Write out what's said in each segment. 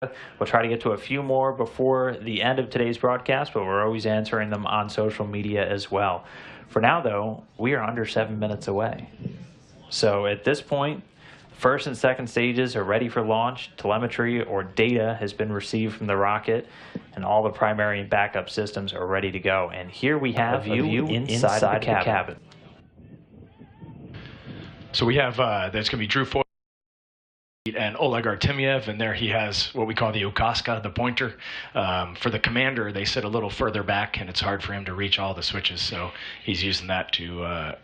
We'll try to get to a few more before the end of today's broadcast, but we're always answering them on social media as well. For now, though, we are under 7 minutes away. So at this point, first and second stages are ready for launch. Telemetry or data has been received from the rocket, and all the primary and backup systems are ready to go. And here we have a view inside the cabin. So we have, there's going to be Drew Feustel and Oleg Artemyev, and there he has what we call the Ukaska, the pointer. For the commander, they sit a little further back, and it's hard for him to reach all the switches, so he's using that to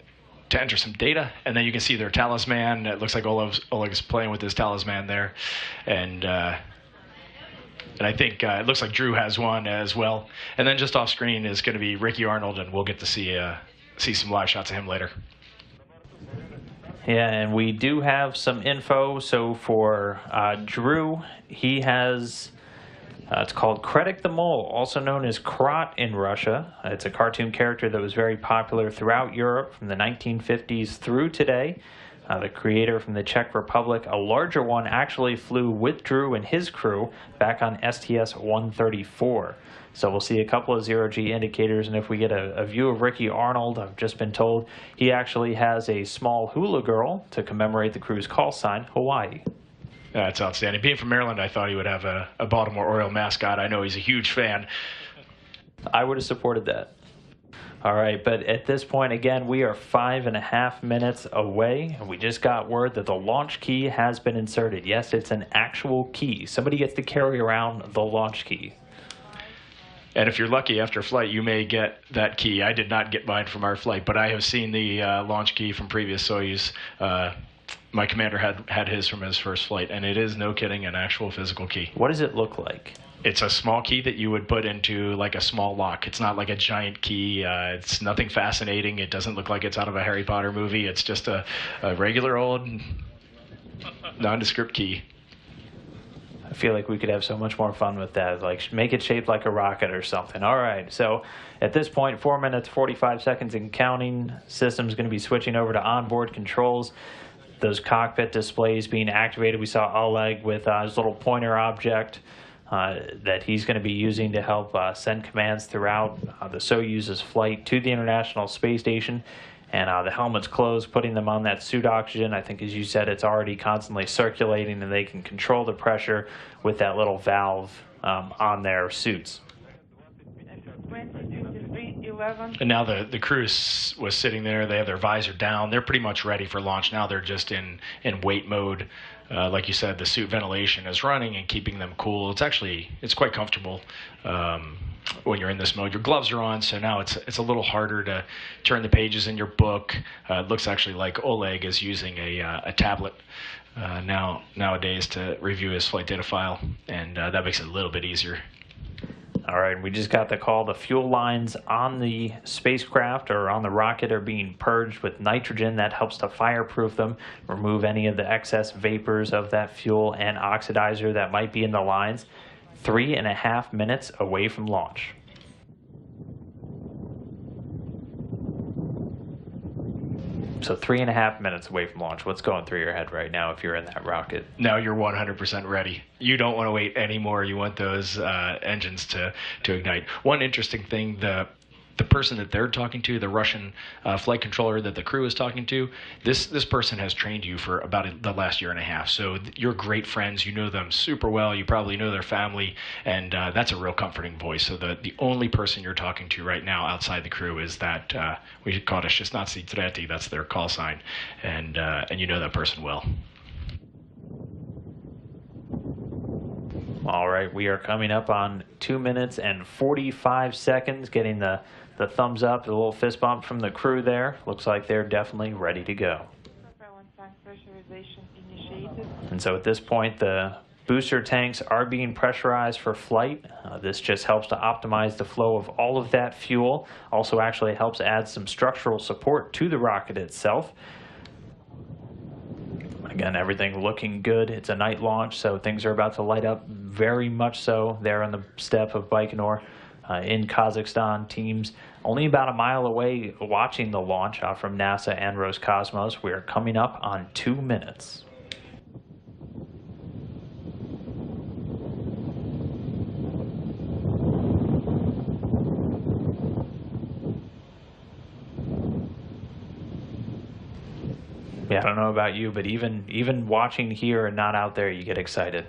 enter some data. And then you can see their talisman. It looks like Oleg is playing with his talisman there, and I think it looks like Drew has one as well. And then just off screen is going to be Ricky Arnold, and we'll get to see some live shots of him later. Yeah, and we do have some info. So for Drew, he has, it's called Kredek the Mole, also known as Krat in Russia. It's a cartoon character that was very popular throughout Europe from the 1950s through today. The creator from the Czech Republic, a larger one, actually flew with Drew and his crew back on STS-134. So we'll see a couple of zero-G indicators, and if we get a view of Ricky Arnold, I've just been told he actually has a small hula girl to commemorate the crew's call sign, Hawaii. That's outstanding. Being from Maryland, I thought he would have a Baltimore Oriole mascot. I know he's a huge fan. I would have supported that. All right, but at this point, again, we are 5.5 minutes away, and we just got word that the launch key has been inserted. Yes, it's an actual key. Somebody gets to carry around the launch key. And if you're lucky after flight, you may get that key. I did not get mine from our flight, but I have seen the launch key from previous Soyuz. My commander had his from his first flight, and it is, no kidding, an actual physical key. What does it look like? It's a small key that you would put into like a small lock. It's not like a giant key. It's nothing fascinating. It doesn't look like it's out of a Harry Potter movie. It's just a regular old nondescript key. I feel like we could have so much more fun with that, like make it shaped like a rocket or something. All right, so at this point, 4 minutes, 45 seconds and counting. System's going to be switching over to onboard controls. Those cockpit displays being activated. We saw Oleg with his little pointer object that he's going to be using to help send commands throughout the Soyuz's flight to the International Space Station. And the helmet's closed, putting them on that suit oxygen. I think, as you said, it's already constantly circulating, and they can control the pressure with that little valve on their suits. And now the crew was sitting there. They have their visor down. They're pretty much ready for launch now. They're just in wait mode. Like you said, the suit ventilation is running and keeping them cool. It's quite comfortable when you're in this mode. Your gloves are on, so now it's a little harder to turn the pages in your book. It looks actually like Oleg is using a tablet nowadays to review his flight data file, and that makes it a little bit easier. All right, we just got the call. The fuel lines on the spacecraft or on the rocket are being purged with nitrogen. That helps to fireproof them, remove any of the excess vapors of that fuel and oxidizer that might be in the lines. 3.5 minutes away from launch. So 3.5 minutes away from launch. What's going through your head right now if you're in that rocket? Now you're 100% ready. You don't want to wait anymore. You want those engines to ignite. One interesting thing, the person that they're talking to, the Russian flight controller that the crew is talking to, this person has trained you for about the last 1.5 years. So you're great friends. You know them super well. You probably know their family, and that's a real comforting voice. So the only person you're talking to right now outside the crew is that we call it Shestnatsy Treti. That's their call sign, and you know that person well. All right, we are coming up on 2 minutes and 45 seconds, getting the thumbs up, the little fist bump from the crew there. Looks like they're definitely ready to go. And so at this point, the booster tanks are being pressurized for flight. This just helps to optimize the flow of all of that fuel. Also actually helps add some structural support to the rocket itself. Again, everything looking good. It's a night launch, so things are about to light up very much so there on the steppe of Bajkonur in Kazakhstan. Teams only about a mile away watching the launch from NASA and Roscosmos. We are coming up on 2 minutes. Yeah, I don't know about you, but even watching here and not out there, you get excited.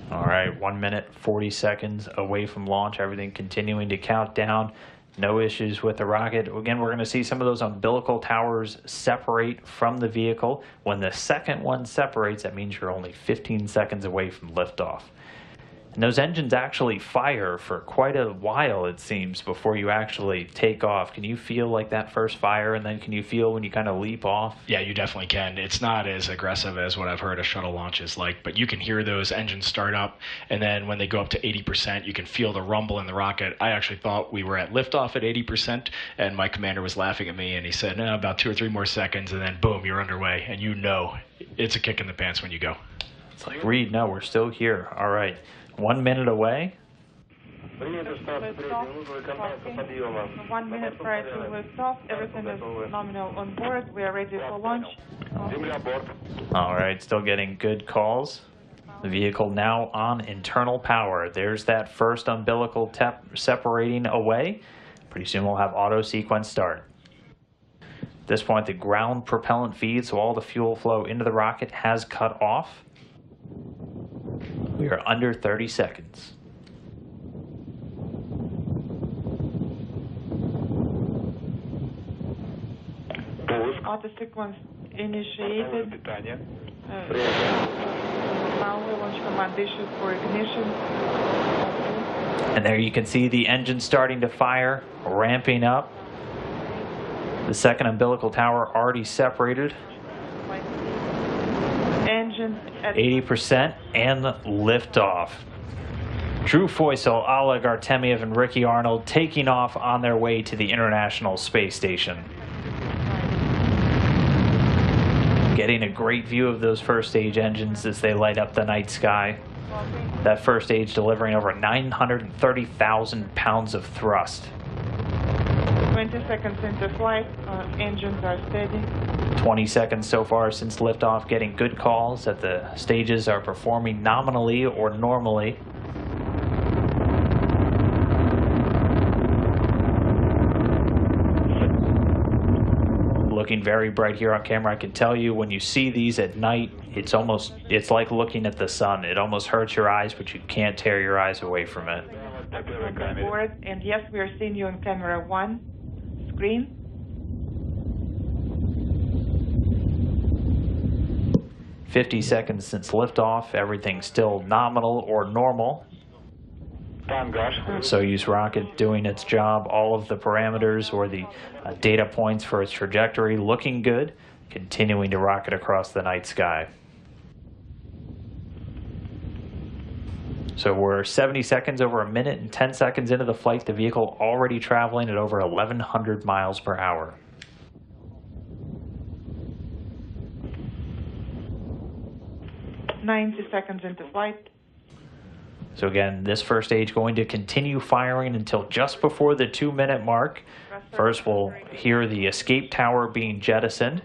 All right, 1 minute, 40 seconds away from launch. Everything continuing to count down. No issues with the rocket. Again, we're going to see some of those umbilical towers separate from the vehicle. When the second one separates, that means you're only 15 seconds away from liftoff. And those engines actually fire for quite a while, it seems, before you actually take off. Can you feel like that first fire, and then can you feel when you kind of leap off? Yeah, you definitely can. It's not as aggressive as what I've heard a shuttle launch is like, but you can hear those engines start up, and then when they go up to 80%, you can feel the rumble in the rocket. I actually thought we were at liftoff at 80%, and my commander was laughing at me, and he said, no, about 2 or 3 more seconds, and then boom, you're underway, and you know it's a kick in the pants when you go. It's like, Reed, no, we're still here. All right. 1 minute away. 1 minute prior to liftoff. Everything is nominal on board. We are ready for launch. All right, still getting good calls. The vehicle now on internal power. There's that first umbilical separating away. Pretty soon we'll have auto sequence start. At this point, the ground propellant feed, so all the fuel flow into the rocket, has cut off. We are under 30 seconds. Auto sequence initiated. Now we launch command issued for ignition. And there you can see the engine starting to fire, ramping up. The second umbilical tower already separated. Engine at 80% and liftoff. Drew Feustel, Oleg Artemyev, and Ricky Arnold taking off on their way to the International Space Station. Getting a great view of those first stage engines as they light up the night sky. That first stage delivering over 930,000 pounds of thrust. 20 seconds into flight, engines are steady. 20 seconds so far since liftoff, getting good calls that the stages are performing nominally or normally. Looking very bright here on camera. I can tell you when you see these at night, it's like looking at the sun. It almost hurts your eyes, but you can't tear your eyes away from it. On board, and yes, we are seeing you on camera 1 screen. 50 seconds since liftoff, everything still nominal or normal. Soyuz rocket doing its job, all of the parameters or the data points for its trajectory looking good, continuing to rocket across the night sky. So we're 70 seconds, over a minute and 10 seconds into the flight, the vehicle already traveling at over 1,100 miles per hour. "90 seconds into flight." So again, this first stage going to continue firing until just before the 2-minute mark. First, we'll hear the escape tower being jettisoned.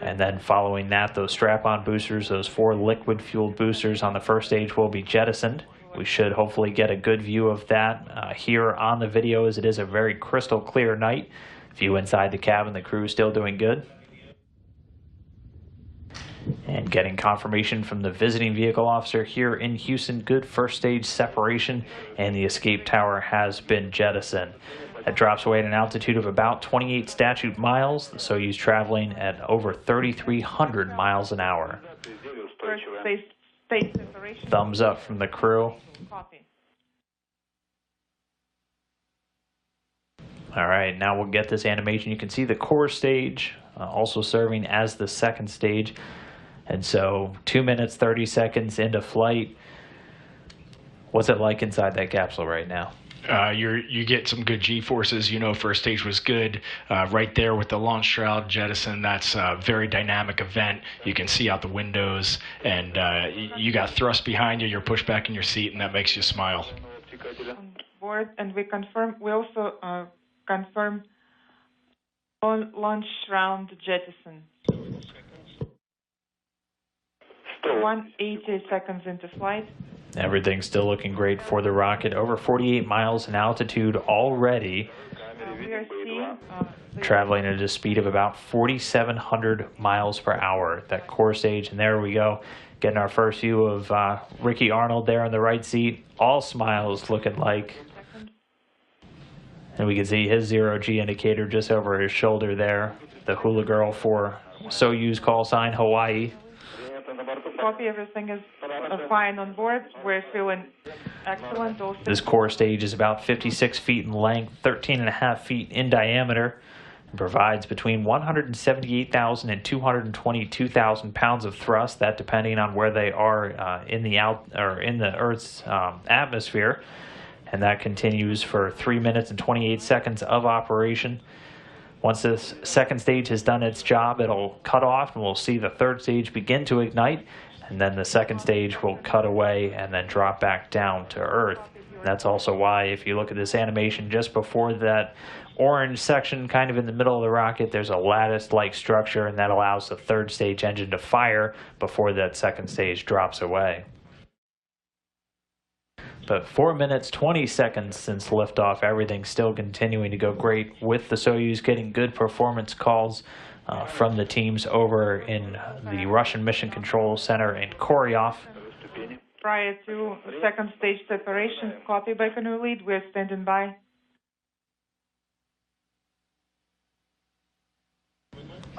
And then following that, those strap-on boosters, those 4 liquid-fueled boosters on the first stage will be jettisoned. We should hopefully get a good view of that here on the video, as it is a very crystal clear night. View inside the cabin, the crew is still doing good. And getting confirmation from the visiting vehicle officer here in Houston, good first stage separation, and the escape tower has been jettisoned. That drops away at an altitude of about 28 statute miles, the Soyuz traveling at over 3,300 miles an hour. First stage separation. Thumbs up from the crew. Copy. All right, now we'll get this animation. You can see the core stage also serving as the second stage. And so 2 minutes, 30 seconds into flight. What's it like inside that capsule right now? You get some good G-forces. You know, first stage was good. Right there with the launch shroud jettison, that's a very dynamic event. You can see out the windows, and you got thrust behind you. You're pushed back in your seat, and that makes you smile. On board, and we also confirm launch shroud jettison. 180 seconds into flight. Everything's still looking great for the rocket. Over 48 miles in altitude already. We are seeing Traveling at a speed of about 4,700 miles per hour, that core stage. And there we go, getting our first view of Ricky Arnold there in the right seat. All smiles, looking like. And we can see his zero-G indicator just over his shoulder there. The hula girl for Soyuz call sign Hawaii. Copy, everything is fine on board. We're feeling excellent. Also, This core stage is about 56 feet in length, 13.5 feet in diameter, and provides between 178,000 and 222,000 pounds of thrust. That depending on where they are in the Earth's atmosphere. And that continues for 3 minutes and 28 seconds of operation. Once this second stage has done its job, it'll cut off and we'll see the third stage begin to ignite, and then the second stage will cut away and then drop back down to Earth. That's also why, if you look at this animation just before that orange section kind of in the middle of the rocket, there's a lattice-like structure, and that allows the third stage engine to fire before that second stage drops away. But 4 minutes, 20 seconds since liftoff, everything's still continuing to go great, with the Soyuz getting good performance calls from the teams over in the Russian Mission Control Center in Koryov. prior to second stage separation, copy Bajkonur lead. We're standing by.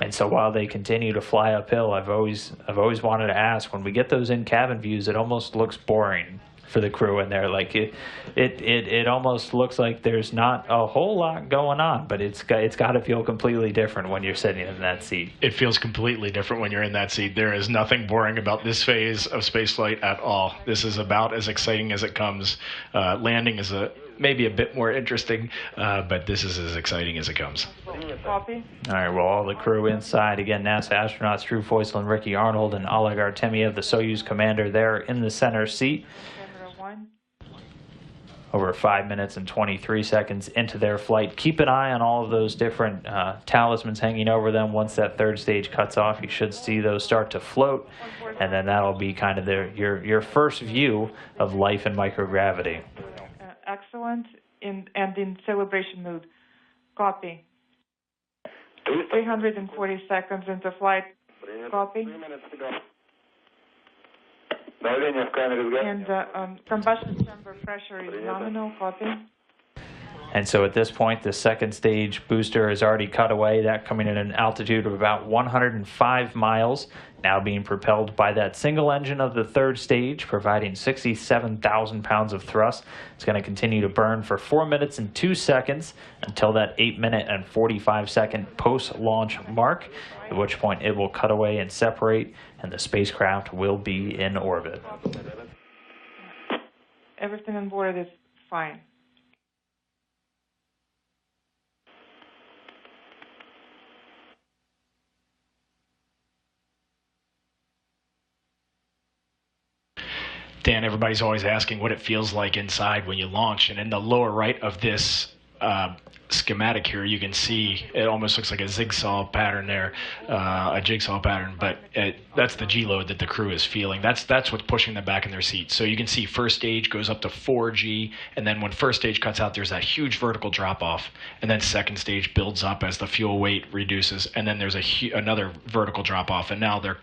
And so while they continue to fly uphill, I've always wanted to ask, when we get those in-cabin views, it almost looks boring for the crew in there. Like it almost looks like there's not a whole lot going on, but it's got to feel completely different when you're sitting in that seat. It feels completely different when you're in that seat. There is nothing boring about this phase of spaceflight at all. This is about as exciting as it comes. Landing is maybe a bit more interesting, but this is as exciting as it comes. Copy. All right, well, all the crew inside. Again, NASA astronauts Drew Feustel and Ricky Arnold, and Oleg Artemyev, the Soyuz commander, there in the center seat. Camera 1. Over 5 minutes and 23 seconds into their flight. Keep an eye on all of those different talismans hanging over them. Once that third stage cuts off, you should see those start to float, and then that'll be kind of your first view of life in microgravity. Excellent. In celebration mood. Copy. 340 seconds into flight. Copy. And combustion chamber pressure is nominal. Copy. And so at this point, the second stage booster is already cut away, that coming in an altitude of about 105 miles, now being propelled by that single engine of the third stage, providing 67,000 pounds of thrust. It's going to continue to burn for 4 minutes and 2 seconds until that 8 minute and 45 second post-launch mark, at which point it will cut away and separate, and the spacecraft will be in orbit. Everything on board is fine. Dan, everybody's always asking what it feels like inside when you launch. And in the lower right of this schematic here, you can see it almost looks like a zigzag pattern there, a jigsaw pattern, but that's the G-load that the crew is feeling. That's what's pushing them back in their seats. So you can see first stage goes up to 4G, and then when first stage cuts out, there's that huge vertical drop-off, and then second stage builds up as the fuel weight reduces, and then there's another vertical drop-off, and now they're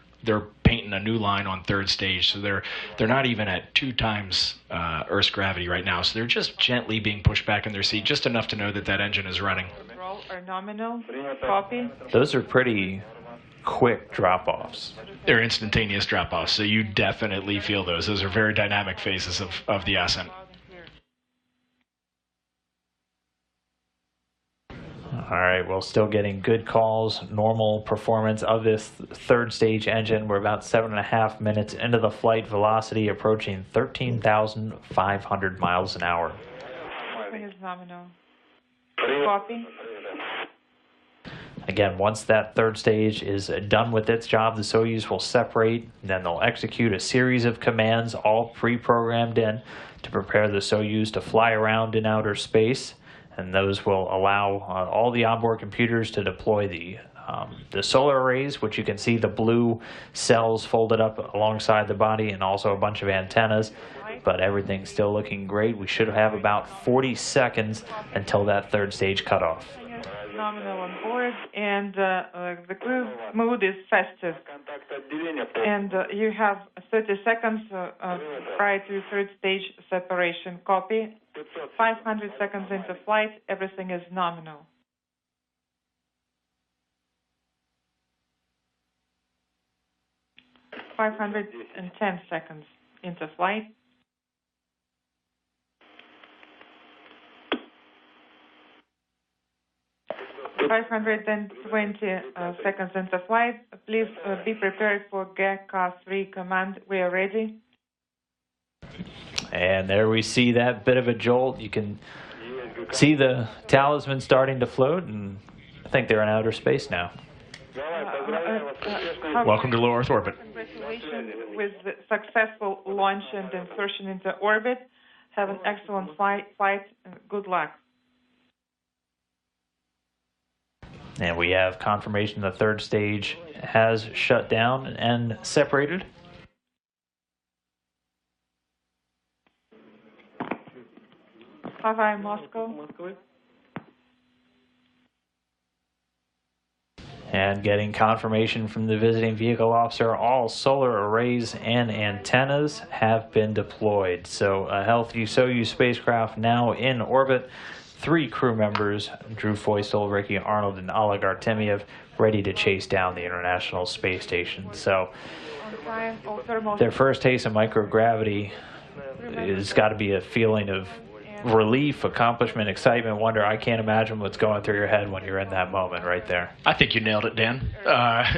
painting a new line on third stage, so they're not even at 2 times Earth's gravity right now. So they're just gently being pushed back in their seat, just enough to know that that engine is running. Roll or nominal. Copy. Those are pretty quick drop-offs. They're instantaneous drop-offs, so you definitely feel those. Those are very dynamic phases of the ascent. All right, well, still getting good calls, normal performance of this third stage engine. We're about 7.5 minutes into the flight, velocity approaching 13,500 miles an hour. Everything is nominal. Copy. Again, once that third stage is done with its job, the Soyuz will separate, and then they'll execute a series of commands, all pre-programmed in, to prepare the Soyuz to fly around in outer space. And those will allow all the onboard computers to deploy the solar arrays, which you can see the blue cells folded up alongside the body, and also a bunch of antennas. but everything's still looking great. We should have about 40 seconds until that third stage cutoff. Nominal on board, and the cruise mode is festive. And you have 30 seconds prior to third stage separation. Copy. 500 seconds into flight, everything is nominal. .510 seconds into flight. 520 seconds into flight. Please be prepared for GK3 command. We are ready. And there we see that bit of a jolt. You can see the talisman starting to float, and I think they're in outer space now. Welcome to low Earth orbit. Congratulations with the successful launch and insertion into orbit. Have an excellent flight. Good luck. And we have confirmation the third stage has shut down and separated. Hawaii, Moscow. And getting confirmation from the visiting vehicle officer, all solar arrays and antennas have been deployed. So a healthy Soyuz spacecraft now in orbit. 3 crew members, Drew Feustel, Ricky Arnold, and Oleg Artemyev, ready to chase down the International Space Station. So their first taste of microgravity has got to be a feeling of relief, accomplishment, excitement, wonder. I can't imagine what's going through your head when you're in that moment right there. I think you nailed it, Dan.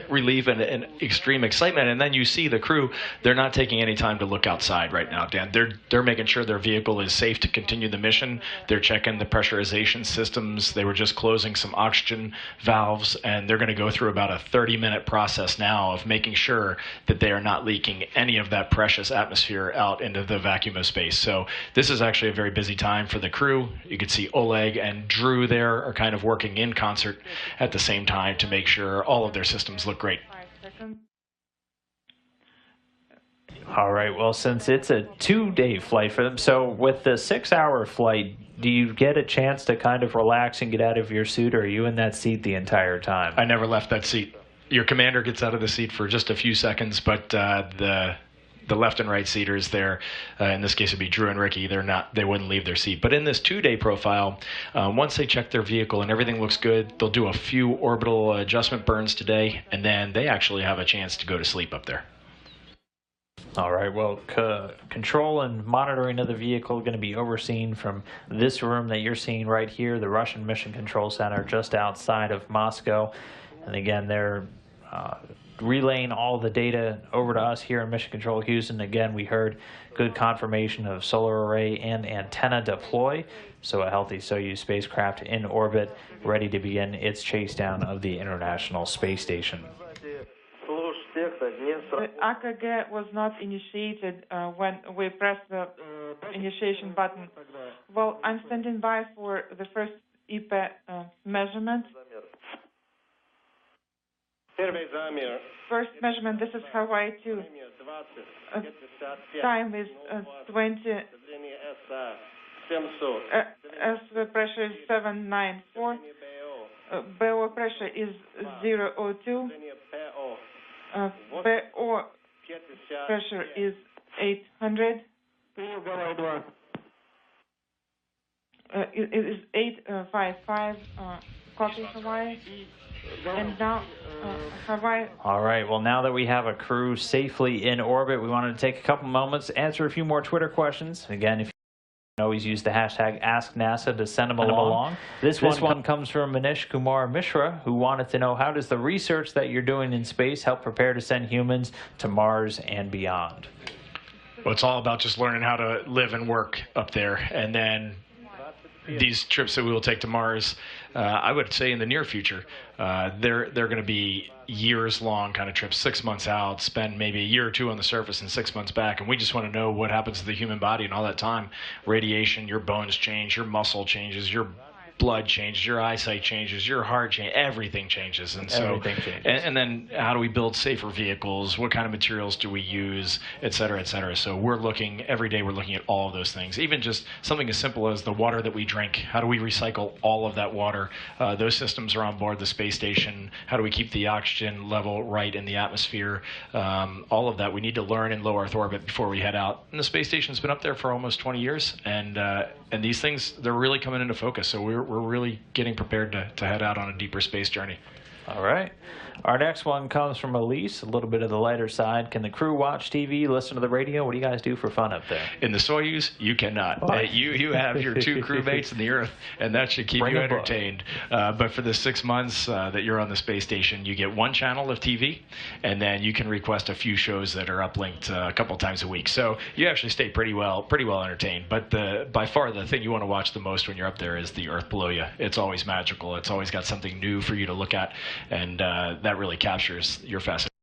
Relief and extreme excitement. And then you see the crew, they're not taking any time to look outside right now, Dan. They're making sure their vehicle is safe to continue the mission. They're checking the pressurization systems. They were just closing some oxygen valves, and they're going to go through about a 30-minute process now of making sure that they are not leaking any of that precious atmosphere out into the vacuum of space. So this is actually a very busy time for the crew. You can see Oleg and Drew there are kind of working in concert at the same time to make sure all of their systems look great. All right, well, since it's a 2-day flight for them, so with the 6-hour flight, do you get a chance to kind of relax and get out of your suit, or are you in that seat the entire time? I never left that seat. Your commander gets out of the seat for just a few seconds, but the left and right seaters there, in this case it would be Drew and Ricky, they wouldn't leave their seat. But in this 2-day profile, once they check their vehicle and everything looks good, they'll do a few orbital adjustment burns today, and then they actually have a chance to go to sleep up there. All right, well, control and monitoring of the vehicle going to be overseen from this room that you're seeing right here, the Russian Mission Control Center just outside of Moscow. And again, they're relaying all the data over to us here in Mission Control Houston. Again, we heard good confirmation of solar array and antenna deploy. So a healthy Soyuz spacecraft in orbit, ready to begin its chase down of the International Space Station. The AKG was not initiated when we pressed the initiation button. Well, I'm standing by for the first EP measurement. First measurement, this is Hawaii 2. Time is 20. As the pressure is 794. BO pressure is 002. BO pressure is 800. It is 855. Copy Hawaii. And now, Hawaii. All right, well, now that we have a crew safely in orbit, we wanted to take a couple moments, answer a few more Twitter questions. Again, if you can always use the hashtag AskNASA to send them along. This one comes from Manish Kumar Mishra, who wanted to know, how does the research that you're doing in space help prepare to send humans to Mars and beyond? Well, it's all about just learning how to live and work up there, and then these trips that we will take to Mars, I would say in the near future, they're going to be years-long kind of trips, 6 months out, spend maybe a year or two on the surface and 6 months back, and we just want to know what happens to the human body in all that time. Radiation, your bones change, your muscle changes, your blood changes, your eyesight changes, your heart changes, everything changes. And so, Everything changes. And then how do we build safer vehicles? What kind of materials do we use, et cetera, et cetera. So we're looking, every day we're looking at all of those things. Even just something as simple as the water that we drink. How do we recycle all of that water? Those systems are on board the space station. How do we keep the oxygen level right in the atmosphere? All of that we need to learn in low Earth orbit before we head out. And the space station's been up there for almost 20 years. And these things, they're really coming into focus. So we're really getting prepared to head out on a deeper space journey. All right. Our next one comes from Elise, a little bit of the lighter side. Can the crew watch TV, listen to the radio? What do you guys do for fun up there? In the Soyuz, you cannot. You have your two crewmates in the Earth, and that should keep Bring you a book. entertained. But for the 6 months that you're on the space station, you get one channel of TV, and then you can request a few shows that are uplinked a couple times a week. So you actually stay pretty well entertained. But by far the thing you want to watch the most when you're up there is the Earth below you. It's always magical. It's always got something new for you to look at, and that really captures your fascination.